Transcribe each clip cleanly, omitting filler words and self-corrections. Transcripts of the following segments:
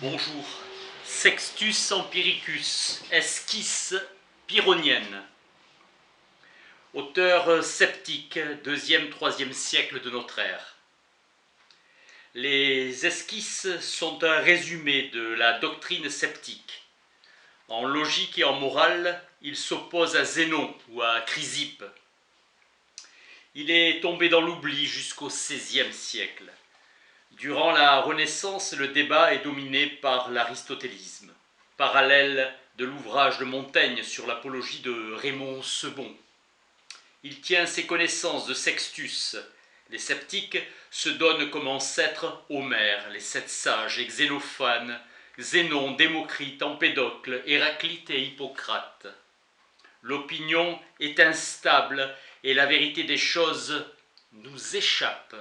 Bonjour. Sextus Empiricus, esquisse pyrrhonienne. Auteur sceptique, 2e-3e siècle de notre ère. Les esquisses sont un résumé de la doctrine sceptique. En logique et en morale, il s'oppose à Zénon ou à Chrysippe. Il est tombé dans l'oubli jusqu'au XVIe siècle. Durant la Renaissance, le débat est dominé par l'aristotélisme, parallèle de l'ouvrage de Montaigne sur l'apologie de Raymond Sebon. Il tient ses connaissances de Sextus. Les sceptiques se donnent comme ancêtres Homère, les 7 sages et Xénophane, Zénon, Démocrite, Empédocle, Héraclite et Hippocrate. L'opinion est instable et la vérité des choses nous échappe.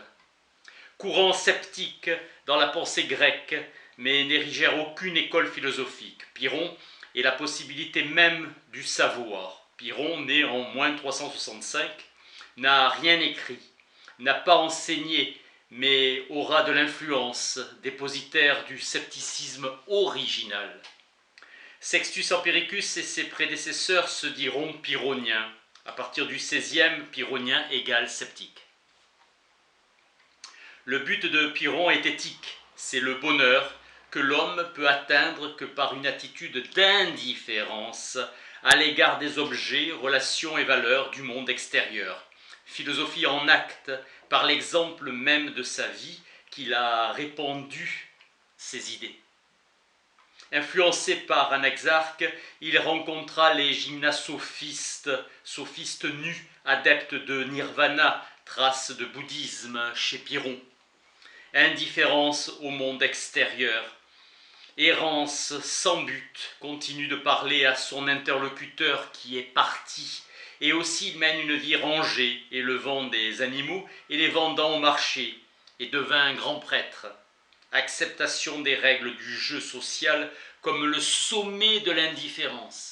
Courant sceptique dans la pensée grecque, mais n'érigèrent aucune école philosophique. Pyrrhon est la possibilité même du savoir. Pyrrhon, né en moins 365, n'a rien écrit, n'a pas enseigné, mais aura de l'influence, dépositaire du scepticisme original. Sextus Empiricus et ses prédécesseurs se diront pyrrhoniens. À partir du XVIe, pyrrhonien égale sceptique. Le but de Pyrrhon est éthique, c'est le bonheur que l'homme peut atteindre que par une attitude d'indifférence à l'égard des objets, relations et valeurs du monde extérieur. Philosophie en acte par l'exemple même de sa vie qu'il a répandu ses idées. Influencé par Anaxarque, il rencontra les gymnasophistes, sophistes nus, adeptes de nirvana, traces de bouddhisme chez Pyrrhon. Indifférence au monde extérieur, errance sans but, continue de parler à son interlocuteur qui est parti, et aussi mène une vie rangée, élevant des animaux et les vendant au marché, et devint un grand prêtre. Acceptation des règles du jeu social comme le sommet de l'indifférence.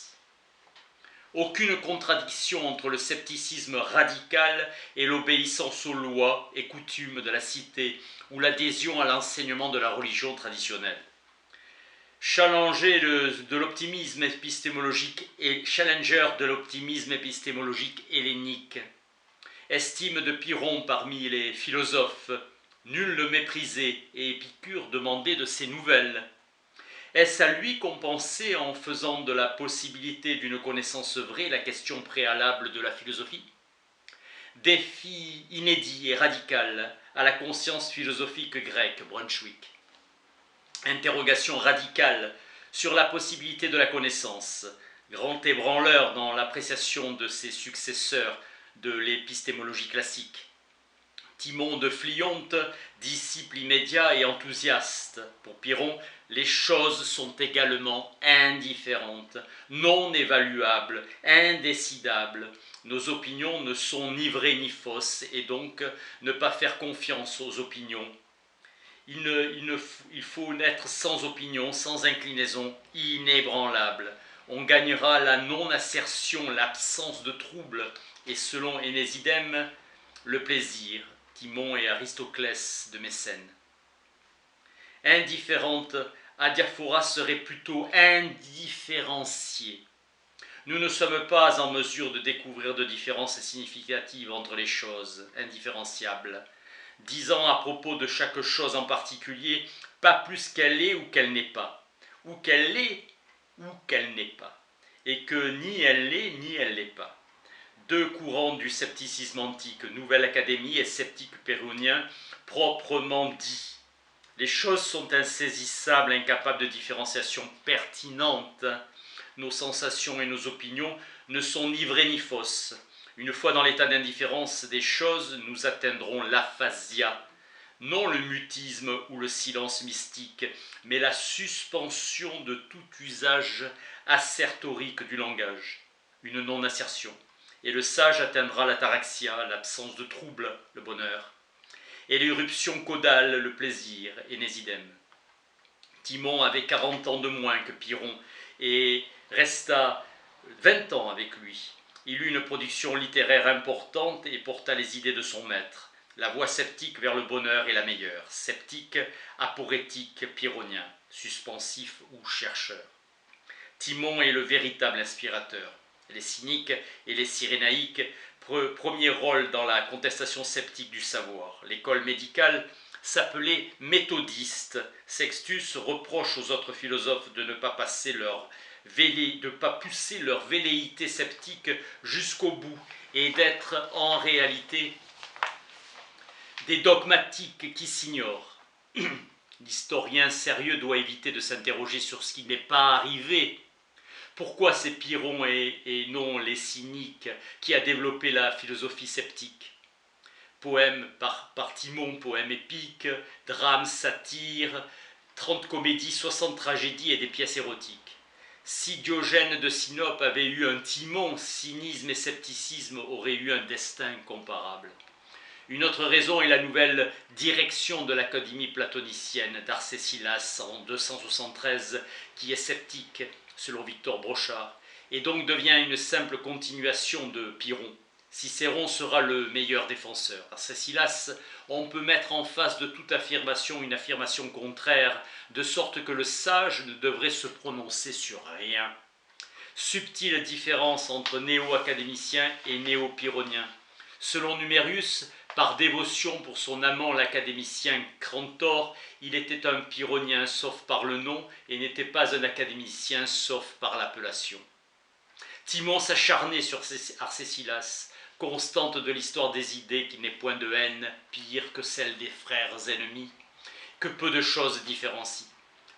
Aucune contradiction entre le scepticisme radical et l'obéissance aux lois et coutumes de la cité ou l'adhésion à l'enseignement de la religion traditionnelle. Challenger de l'optimisme épistémologique et challenger de l'optimisme épistémologique hellénique. Estime de Pyrrhon parmi les philosophes, nul le méprisait et Épicure demandait de ses nouvelles. Est-ce à lui qu'on pensait en faisant de la possibilité d'une connaissance vraie la question préalable de la philosophie? Défi inédit et radical à la conscience philosophique grecque, Brunswick. Interrogation radicale sur la possibilité de la connaissance, grand ébranleur dans l'appréciation de ses successeurs de l'épistémologie classique. Timon de Phlyonte, disciple immédiat et enthousiaste. Pour Pyrrhon, les choses sont également indifférentes, non évaluables, indécidables. Nos opinions ne sont ni vraies ni fausses, et donc ne pas faire confiance aux opinions. Il faut naître sans opinion, sans inclinaison, inébranlable. On gagnera la non-assertion, l'absence de trouble, et selon Énésidème, le plaisir. Timon et Aristoclès de Mécène. Indifférente, adiaphora serait plutôt indifférenciée. Nous ne sommes pas en mesure de découvrir de différences significatives entre les choses, indifférenciables, disant à propos de chaque chose en particulier, pas plus qu'elle est ou qu'elle n'est pas, ou qu'elle est ou qu'elle n'est pas, et que ni elle l'est ni elle l'est pas. Deux courants du scepticisme antique, Nouvelle Académie et sceptique pyrrhonien, proprement dit. Les choses sont insaisissables, incapables de différenciation pertinente. Nos sensations et nos opinions ne sont ni vraies ni fausses. Une fois dans l'état d'indifférence des choses, nous atteindrons l'aphasia. Non le mutisme ou le silence mystique, mais la suspension de tout usage assertorique du langage. Une non-assertion. Et le sage atteindra l'ataraxia, l'absence de trouble, le bonheur. Et l'éruption caudale, le plaisir, Énésidème. Timon avait 40 ans de moins que Pyrrhon et resta 20 ans avec lui. Il eut une production littéraire importante et porta les idées de son maître. La voie sceptique vers le bonheur est la meilleure. Sceptique, aporétique, pyrrhonien, suspensif ou chercheur. Timon est le véritable inspirateur. Les cyniques et les cyrénaïques, premier rôle dans la contestation sceptique du savoir. L'école médicale s'appelait méthodiste. Sextus reproche aux autres philosophes de ne pas pousser leur velléité sceptique jusqu'au bout et d'être en réalité des dogmatiques qui s'ignorent. L'historien sérieux doit éviter de s'interroger sur ce qui n'est pas arrivé. Pourquoi c'est Pyrrhon et non les cyniques qui a développé la philosophie sceptique? Poèmes par Timon, poèmes épiques, drames, satires, 30 comédies, 60 tragédies et des pièces érotiques. Si Diogène de Sinope avait eu un Timon, cynisme et scepticisme auraient eu un destin comparable. Une autre raison est la nouvelle direction de l'Académie platonicienne d'Arcésilas en 273, qui est sceptique, selon Victor Brochard, et donc devient une simple continuation de Pyrrhon. Cicéron sera le meilleur défenseur. Arcésilas, on peut mettre en face de toute affirmation une affirmation contraire, de sorte que le sage ne devrait se prononcer sur rien. Subtile différence entre néo-académicien et néo-pyrrhonien. Selon Numérius, par dévotion pour son amant l'académicien Crantor, il était un pyrrhonien sauf par le nom et n'était pas un académicien sauf par l'appellation. Timon s'acharnait sur Arcésilas, constante de l'histoire des idées qui n'est point de haine, pire que celle des frères ennemis, que peu de choses différencient.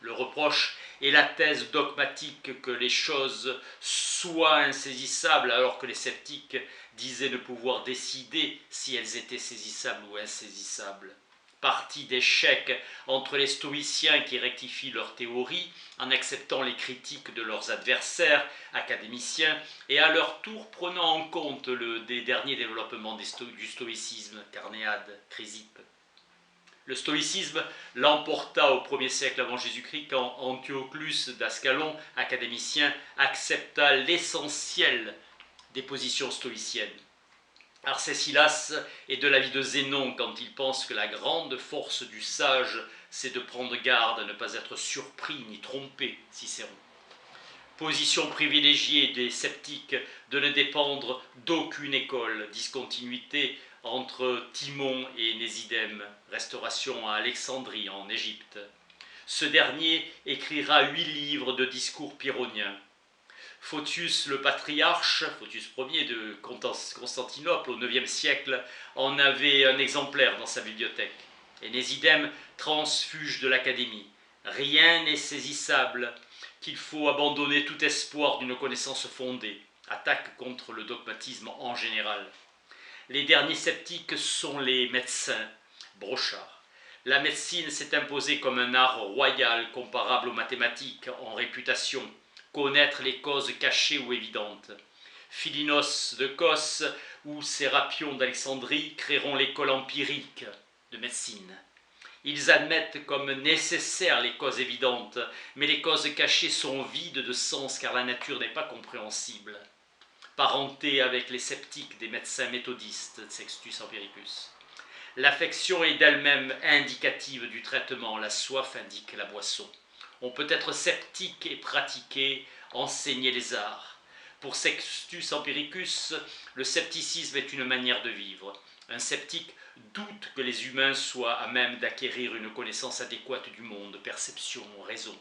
Le reproche est la thèse dogmatique que les choses soient insaisissables alors que les sceptiques disaient ne pouvoir décider si elles étaient saisissables ou insaisissables. Partie d'échec entre les stoïciens qui rectifient leurs théories en acceptant les critiques de leurs adversaires académiciens et à leur tour prenant en compte des derniers développements du stoïcisme, Carnéade, Chrysippe. Le stoïcisme l'emporta au 1er siècle avant Jésus-Christ quand Antiochus d'Ascalon, académicien, accepta l'essentiel des positions stoïciennes. Arcésilas est de l'avis de Zénon quand il pense que la grande force du sage, c'est de prendre garde à ne pas être surpris ni trompé, Cicéron. Position privilégiée des sceptiques de ne dépendre d'aucune école, discontinuité entre Timon et Nésidème, restauration à Alexandrie en Égypte. Ce dernier écrira 8 livres de discours pyrrhoniens. Photius le patriarche, Photius Ier de Constantinople au IXe siècle, en avait un exemplaire dans sa bibliothèque. Et Nésidème transfuge de l'Académie. Rien n'est saisissable, qu'il faut abandonner tout espoir d'une connaissance fondée. Attaque contre le dogmatisme en général. Les derniers sceptiques sont les médecins, Brochard. La médecine s'est imposée comme un art royal comparable aux mathématiques en réputation, connaître les causes cachées ou évidentes. Philinos de Cos ou Sérapion d'Alexandrie créeront l'école empirique de médecine. Ils admettent comme nécessaires les causes évidentes, mais les causes cachées sont vides de sens car la nature n'est pas compréhensible. Parenté avec les sceptiques des médecins méthodistes, Sextus Empiricus. L'affection est d'elle-même indicative du traitement, la soif indique la boisson. On peut être sceptique et pratiquer, enseigner les arts. Pour Sextus Empiricus, le scepticisme est une manière de vivre. Un sceptique doute que les humains soient à même d'acquérir une connaissance adéquate du monde, perception, raison.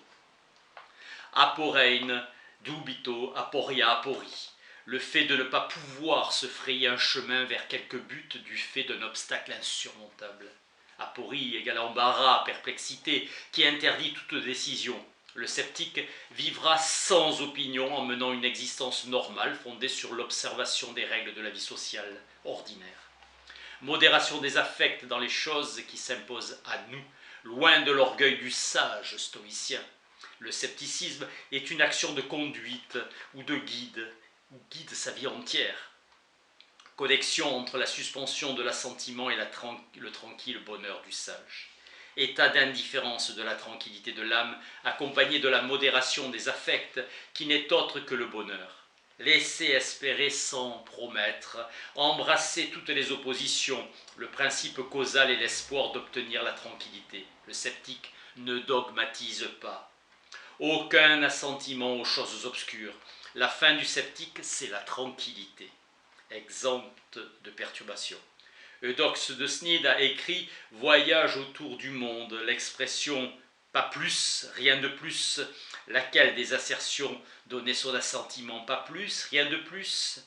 Aporein, dubito, aporia, apori. Le fait de ne pas pouvoir se frayer un chemin vers quelque but du fait d'un obstacle insurmontable. Aporie égale embarras, perplexité, qui interdit toute décision. Le sceptique vivra sans opinion en menant une existence normale fondée sur l'observation des règles de la vie sociale ordinaire. Modération des affects dans les choses qui s'imposent à nous, loin de l'orgueil du sage stoïcien. Le scepticisme est une action de conduite ou de guide sa vie entière. Connexion entre la suspension de l'assentiment et le tranquille bonheur du sage. État d'indifférence de la tranquillité de l'âme, accompagné de la modération des affects, qui n'est autre que le bonheur. laisser espérer sans promettre, embrasser toutes les oppositions, le principe causal et l'espoir d'obtenir la tranquillité. Le sceptique ne dogmatise pas. Aucun assentiment aux choses obscures. La fin du sceptique, c'est la tranquillité, exempte de perturbations. Eudoxe de Cnide a écrit « Voyage autour du monde », l'expression « pas plus, rien de plus », laquelle des assertions donnait son assentiment « pas plus, rien de plus »,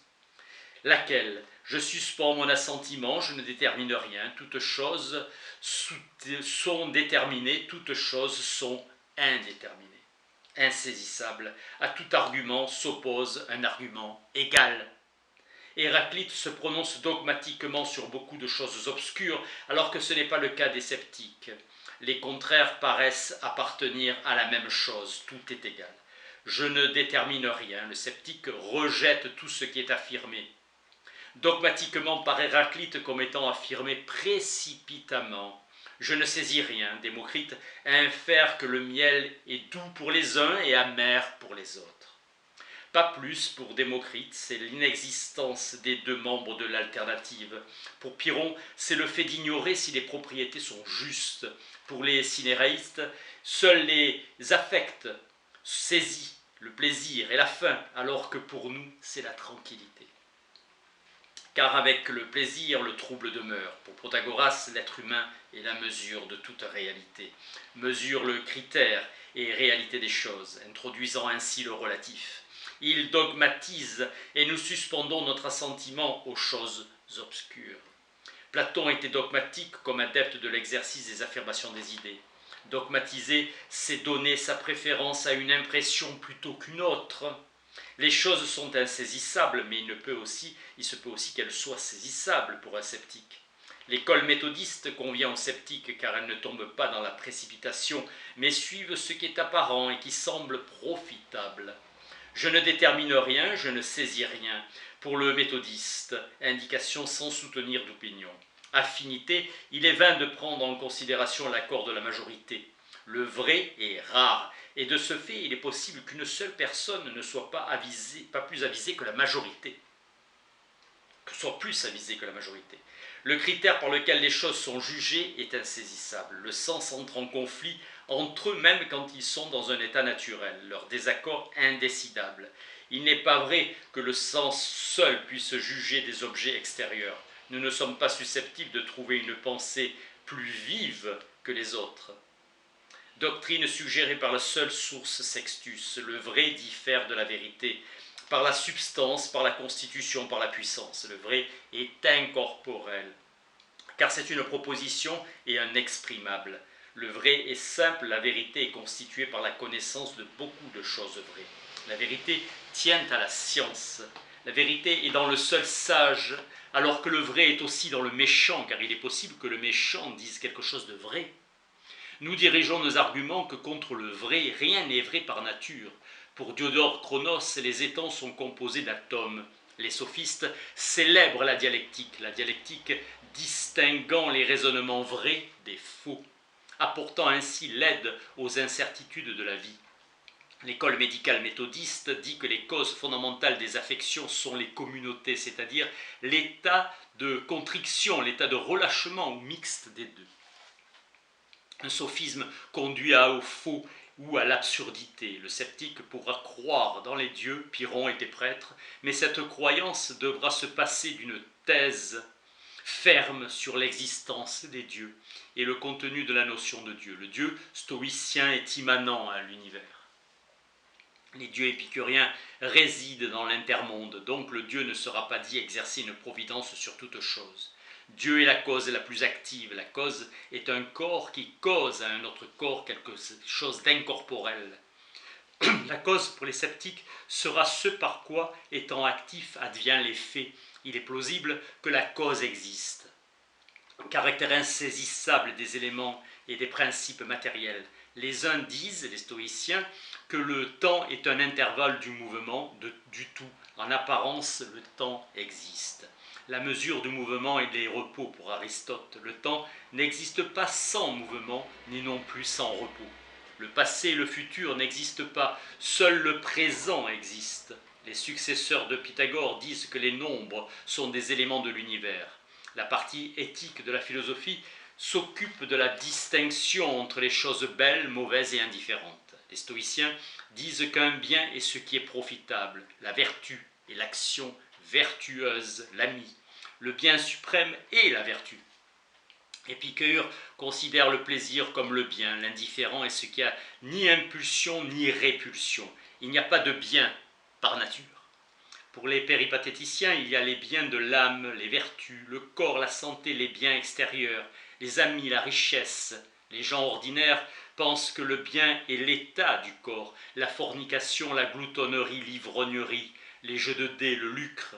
laquelle « je suspends mon assentiment, je ne détermine rien, toutes choses sont déterminées, toutes choses sont indéterminées ». Insaisissable, à tout argument s'oppose un argument égal. Héraclite se prononce dogmatiquement sur beaucoup de choses obscures, alors que ce n'est pas le cas des sceptiques. Les contraires paraissent appartenir à la même chose, tout est égal. Je ne détermine rien, le sceptique rejette tout ce qui est affirmé. Dogmatiquement par Héraclite comme étant affirmé précipitamment. Je ne saisis rien, Démocrite infère que le miel est doux pour les uns et amer pour les autres. Pas plus pour Démocrite, c'est l'inexistence des deux membres de l'alternative. Pour Pyrrhon, c'est le fait d'ignorer si les propriétés sont justes. Pour les cinéraïstes, seuls les affects saisissent le plaisir et la faim, alors que pour nous, c'est la tranquillité. Car avec le plaisir, le trouble demeure. Pour Protagoras, l'être humain est la mesure de toute réalité. Mesure le critère et réalité des choses, introduisant ainsi le relatif. Il dogmatise et nous suspendons notre assentiment aux choses obscures. Platon était dogmatique comme adepte de l'exercice des affirmations des idées. Dogmatiser, c'est donner sa préférence à une impression plutôt qu'une autre. Les choses sont insaisissables, mais il se peut aussi qu'elles soient saisissables pour un sceptique. L'école méthodiste convient aux sceptiques car elle ne tombe pas dans la précipitation, mais suivent ce qui est apparent et qui semble profitable. Je ne détermine rien, je ne saisis rien. Pour le méthodiste, indication sans soutenir d'opinion. Affinité, il est vain de prendre en considération l'accord de la majorité. Le vrai est rare, et de ce fait, il est possible qu'une seule personne ne soit pas plus avisée que la majorité. Soit plus avisée que la majorité. Le critère par lequel les choses sont jugées est insaisissable. Le sens entre en conflit entre eux même quand ils sont dans un état naturel, leur désaccord indécidable. Il n'est pas vrai que le sens seul puisse juger des objets extérieurs. Nous ne sommes pas susceptibles de trouver une pensée plus vive que les autres. Doctrine suggérée par la seule source Sextus, le vrai diffère de la vérité, par la substance, par la constitution, par la puissance. Le vrai est incorporel, car c'est une proposition et un exprimable. Le vrai est simple, la vérité est constituée par la connaissance de beaucoup de choses vraies. La vérité tient à la science. La vérité est dans le seul sage, alors que le vrai est aussi dans le méchant, car il est possible que le méchant dise quelque chose de vrai. Nous dirigeons nos arguments que contre le vrai, rien n'est vrai par nature. Pour Diodore Chronos, les étangs sont composés d'atomes. Les sophistes célèbrent la dialectique distinguant les raisonnements vrais des faux, apportant ainsi l'aide aux incertitudes de la vie. L'école médicale méthodiste dit que les causes fondamentales des affections sont les communautés, c'est-à-dire l'état de contriction, l'état de relâchement ou mixte des deux. Un sophisme conduit au faux ou à l'absurdité. Le sceptique pourra croire dans les dieux, Pyrrhon était prêtre, mais cette croyance devra se passer d'une thèse ferme sur l'existence des dieux et le contenu de la notion de Dieu. Le Dieu stoïcien est immanent à l'univers. Les dieux épicuriens résident dans l'intermonde, donc le Dieu ne sera pas dit exercer une providence sur toute chose. Dieu est la cause la plus active. La cause est un corps qui cause à un autre corps quelque chose d'incorporel. La cause pour les sceptiques sera ce par quoi, étant actif, advient l'effet. Il est plausible que la cause existe. Caractère insaisissable des éléments et des principes matériels. Les uns disent, les stoïciens, que le temps est un intervalle du mouvement, du tout. En apparence, le temps existe. La mesure du mouvement est des repos pour Aristote. Le temps n'existe pas sans mouvement, ni non plus sans repos. Le passé et le futur n'existent pas, seul le présent existe. Les successeurs de Pythagore disent que les nombres sont des éléments de l'univers. La partie éthique de la philosophie s'occupe de la distinction entre les choses belles, mauvaises et indifférentes. Les stoïciens disent qu'un bien est ce qui est profitable, la vertu et l'action vertueuse, l'ami. Le bien suprême est la vertu. Épicure considère le plaisir comme le bien, l'indifférent est ce qui a ni impulsion ni répulsion. Il n'y a pas de bien par nature. Pour les péripatéticiens, il y a les biens de l'âme, les vertus, le corps, la santé, les biens extérieurs, les amis, la richesse. Les gens ordinaires pensent que le bien est l'état du corps, la fornication, la gloutonnerie, l'ivrognerie, les jeux de dés, le lucre.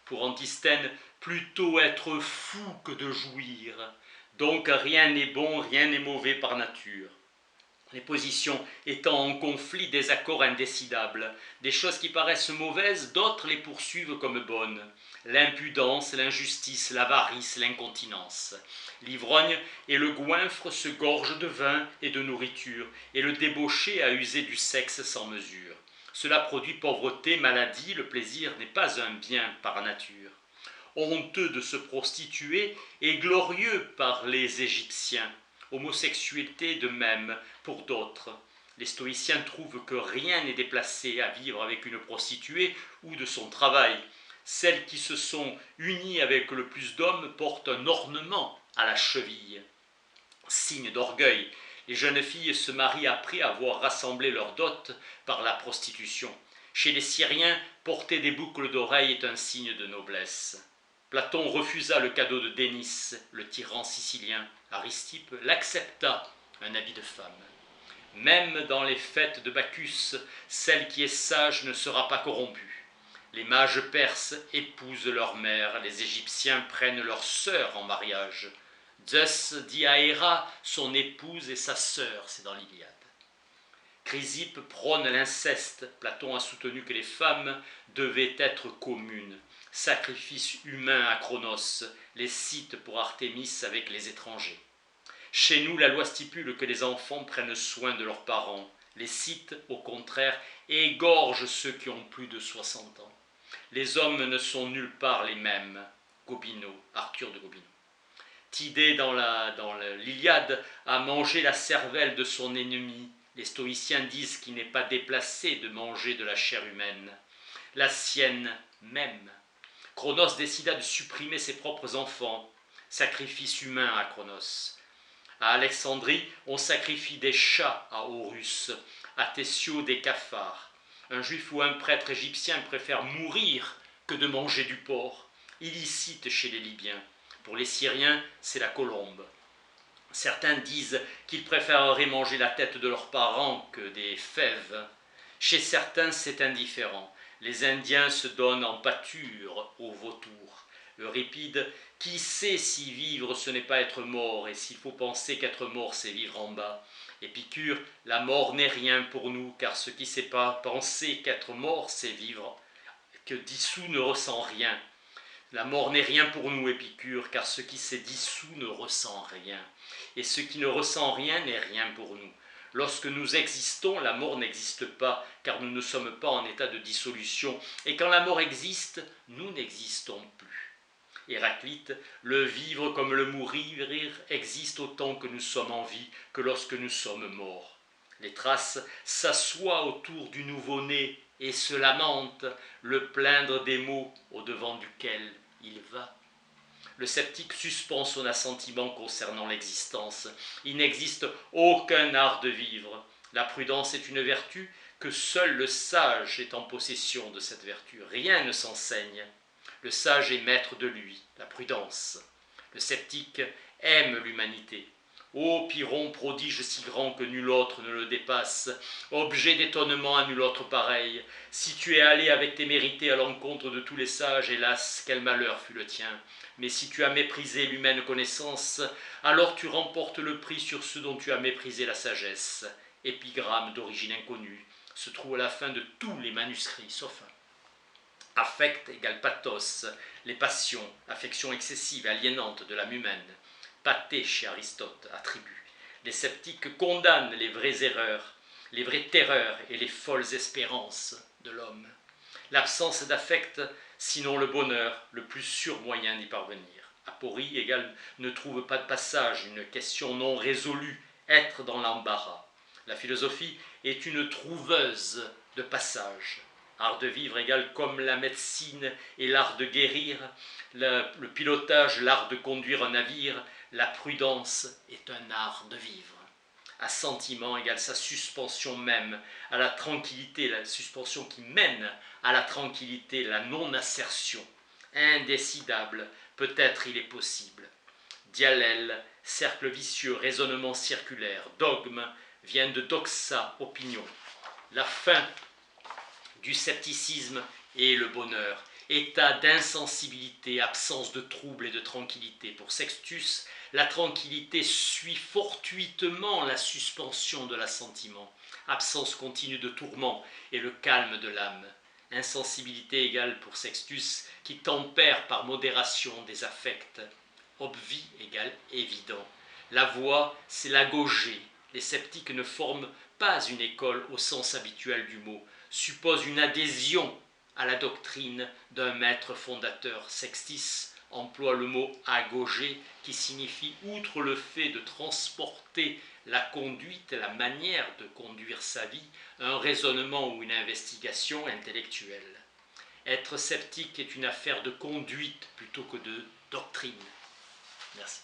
Pour Antisthène, plutôt être fou que de jouir. Donc rien n'est bon, rien n'est mauvais par nature. Les positions étant en conflit, des accords indécidables. Des choses qui paraissent mauvaises, d'autres les poursuivent comme bonnes. L'impudence, l'injustice, l'avarice, l'incontinence. L'ivrogne et le goinfre se gorgent de vin et de nourriture, et le débauché a usé du sexe sans mesure. Cela produit pauvreté, maladie, le plaisir n'est pas un bien par nature. Honteux de se prostituer et glorieux par les Égyptiens. Homosexualité de même pour d'autres. Les stoïciens trouvent que rien n'est déplacé à vivre avec une prostituée ou de son travail. Celles qui se sont unies avec le plus d'hommes portent un ornement à la cheville. Signe d'orgueil, les jeunes filles se marient après avoir rassemblé leurs dots par la prostitution. Chez les Syriens, porter des boucles d'oreilles est un signe de noblesse. Platon refusa le cadeau de Dénis, le tyran sicilien. Aristippe l'accepta, un habit de femme. Même dans les fêtes de Bacchus, celle qui est sage ne sera pas corrompue. Les mages perses épousent leur mère, les Égyptiens prennent leur sœur en mariage. Zeus dit à Héra son épouse et sa sœur, c'est dans l'Iliade. Chrysippe prône l'inceste. Platon a soutenu que les femmes devaient être communes. Sacrifice humain à Cronos, les Scythes pour Artémis avec les étrangers. Chez nous, la loi stipule que les enfants prennent soin de leurs parents. Les Scythes, au contraire, égorgent ceux qui ont plus de 60 ans. Les hommes ne sont nulle part les mêmes. Gobineau, Arthur de Gobineau. Tidée dans l'Iliade a mangé la cervelle de son ennemi. Les stoïciens disent qu'il n'est pas déplacé de manger de la chair humaine. La sienne même. Cronos décida de supprimer ses propres enfants. Sacrifice humain à Cronos. À Alexandrie, on sacrifie des chats à Horus, à Thétio des cafards. Un juif ou un prêtre égyptien préfère mourir que de manger du porc, illicite chez les Libyens. Pour les Syriens, c'est la colombe. Certains disent qu'ils préféreraient manger la tête de leurs parents que des fèves. Chez certains, c'est indifférent. Les Indiens se donnent en pâture aux vautours. Euripide, qui sait si vivre ce n'est pas être mort, et s'il faut penser qu'être mort c'est vivre en bas. Épicure, la mort n'est rien pour nous, car ce qui sait pas penser qu'être mort c'est vivre, que dissous ne ressent rien. La mort n'est rien pour nous, Épicure, car ce qui s'est dissous ne ressent rien. Et ce qui ne ressent rien n'est rien pour nous. Lorsque nous existons, la mort n'existe pas, car nous ne sommes pas en état de dissolution. Et quand la mort existe, nous n'existons plus. Héraclite, le vivre comme le mourir existe autant que nous sommes en vie, que lorsque nous sommes morts. Les Thraces s'assoient autour du nouveau-né et se lamentent, le plaindre des maux au-devant duquel il va. Le sceptique suspend son assentiment concernant l'existence. Il n'existe aucun art de vivre. La prudence est une vertu que seul le sage est en possession de cette vertu. Rien ne s'enseigne. Le sage est maître de lui, la prudence. Le sceptique aime l'humanité. Ô Pyrrhon, prodige si grand que nul autre ne le dépasse, objet d'étonnement à nul autre pareil, si tu es allé avec témérité à l'encontre de tous les sages, hélas, quel malheur fut le tien. Mais si tu as méprisé l'humaine connaissance, alors tu remportes le prix sur ceux dont tu as méprisé la sagesse. Épigramme d'origine inconnue, se trouve à la fin de tous les manuscrits, sauf un. Affect égale pathos, les passions, affection excessive et aliénante de l'âme humaine. Pathé chez Aristote, attribut. Les sceptiques condamnent les vraies erreurs, les vraies terreurs et les folles espérances de l'homme. L'absence d'affect, sinon le bonheur, le plus sûr moyen d'y parvenir. Aporie égale ne trouve pas de passage, une question non résolue, être dans l'embarras. La philosophie est une trouveuse de passage. Art de vivre égale comme la médecine et l'art de guérir, le pilotage, l'art de conduire un navire, la prudence est un art de vivre. Assentiment égale sa suspension même à la tranquillité, la suspension qui mène à la tranquillité, la non-assertion. Indécidable, peut-être il est possible. Diallèle, cercle vicieux, raisonnement circulaire, dogme, vient de doxa, opinion. La fin du scepticisme est le bonheur, état d'insensibilité, absence de trouble et de tranquillité. Pour Sextus, la tranquillité suit fortuitement la suspension de l'assentiment, absence continue de tourment et le calme de l'âme. Insensibilité égale pour Sextus qui tempère par modération des affects. Obvi égale évident. La voie, c'est l'agogée. Les sceptiques ne forment pas une école au sens habituel du mot, supposent une adhésion à la doctrine d'un maître fondateur. Sextus emploie le mot agoger qui signifie, outre le fait de transporter la conduite et la manière de conduire sa vie, un raisonnement ou une investigation intellectuelle. Être sceptique est une affaire de conduite plutôt que de doctrine. Merci.